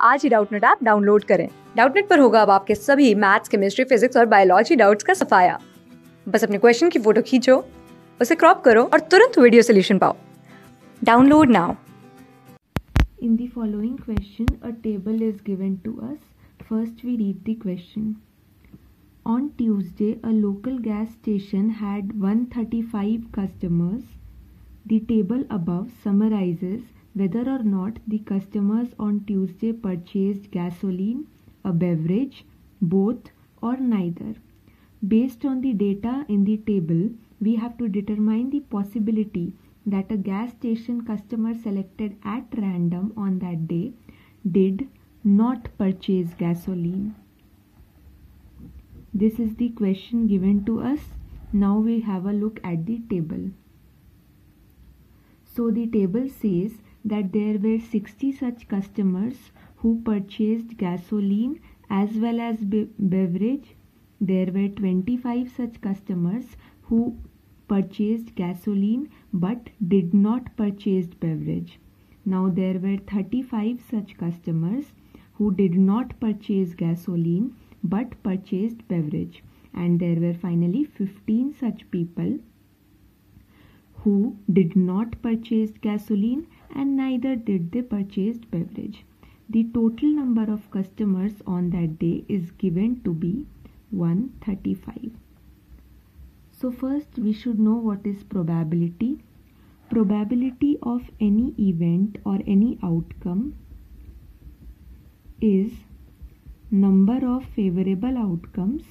आज ही Doubtnut app download करें। Doubtnut पर होगा अब आपके सभी मैथ्स, केमिस्ट्री, फिजिक्स और बायोलॉजी डाउट्स का सफाया। बस अपने क्वेश्चन की फोटो खींचो, उसे क्रॉप करो और तुरंत वीडियो सोल्यूशन पाओ। Download now. In the following question, a table is given to us. First, we read the question. On Tuesday, a local gas station had 135 customers. The table above summarizes whether or not the customers on Tuesday purchased gasoline, a beverage, both, or neither. Based on the data in the table, we have to determine the possibility that a gas station customer selected at random on that day did not purchase gasoline. This is the question given to us. Now we have a look at the table. So the table says that there were 60 such customers who purchased gasoline as well as beverage. There were 25 such customers who purchased gasoline but did not purchase beverage. Now there were 35 such customers who did not purchase gasoline but purchased beverage, and there were finally 15 such people who did not purchase gasoline and neither did they purchase beverage. The total number of customers on that day is given to be 135. So first we should know what is probability. Probability of any event or any outcome is number of favorable outcomes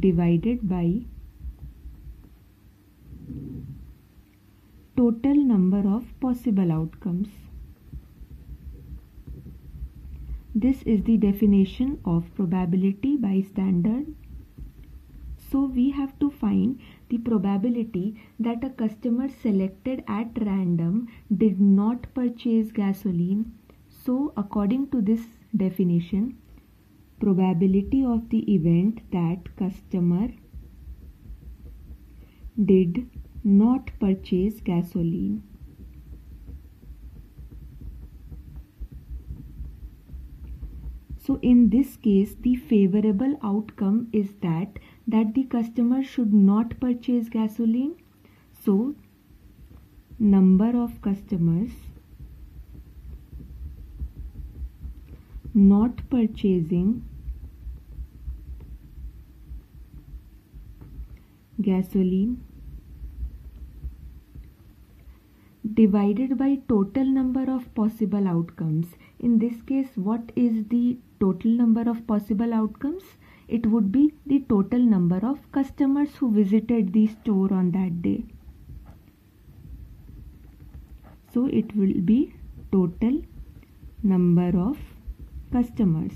divided by total number of possible outcomes. This is the definition of probability by standard. So we have to find the probability that a customer selected at random did not purchase gasoline. So according to this definition, probability of the event that customer did not purchase gasoline. So in this case, the favorable outcome is that the customer should not purchase gasoline. So number of customers not purchasing gasoline divided by total number of possible outcomes. In this case, what is the total number of possible outcomes? It would be the total number of customers who visited the store on that day. So it will be total number of customers.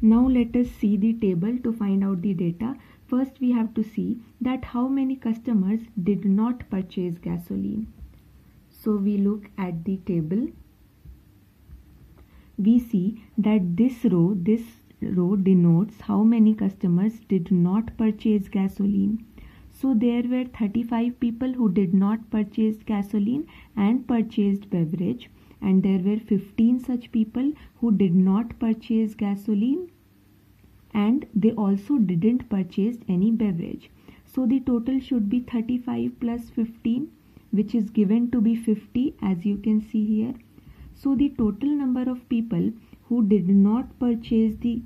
Now let us see the table to find out the data. First we have to see that how many customers did not purchase gasoline. So we look at the table. We see that this row denotes how many customers did not purchase gasoline. So there were 35 people who did not purchase gasoline and purchased beverage, and there were 15 such people who did not purchase gasoline and they also didn't purchase any beverage. So the total should be 35 plus 15, which is given to be 50, as you can see here. So the total number of people who did not purchase the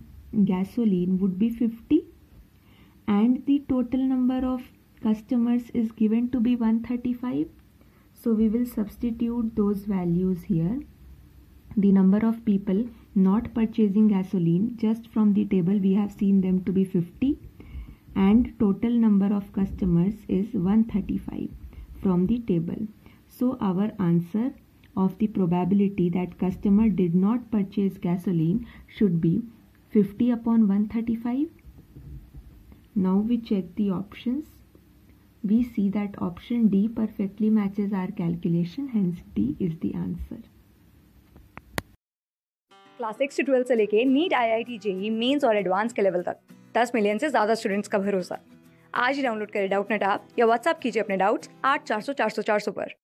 gasoline would be 50, and the total number of customers is given to be 135. So we will substitute those values here. The number of people not purchasing gasoline, just from the table we have seen them to be 50, and total number of customers is 135 from the table. So our answer of the probability that customer did not purchase gasoline should be 50 upon 135. Now we check the options. We see that option D perfectly matches our calculation, hence D is the answer. Class 6 से 12 से लेके NEET, IIT, JEE mains और advance के level तक 10 million से ज़्यादा students का भरोसा। आज ही डाउनलोड करें डाउटनेट ऐप या व्हाट्सएप कीजिए अपने डाउट्स 8400 400 400 पर।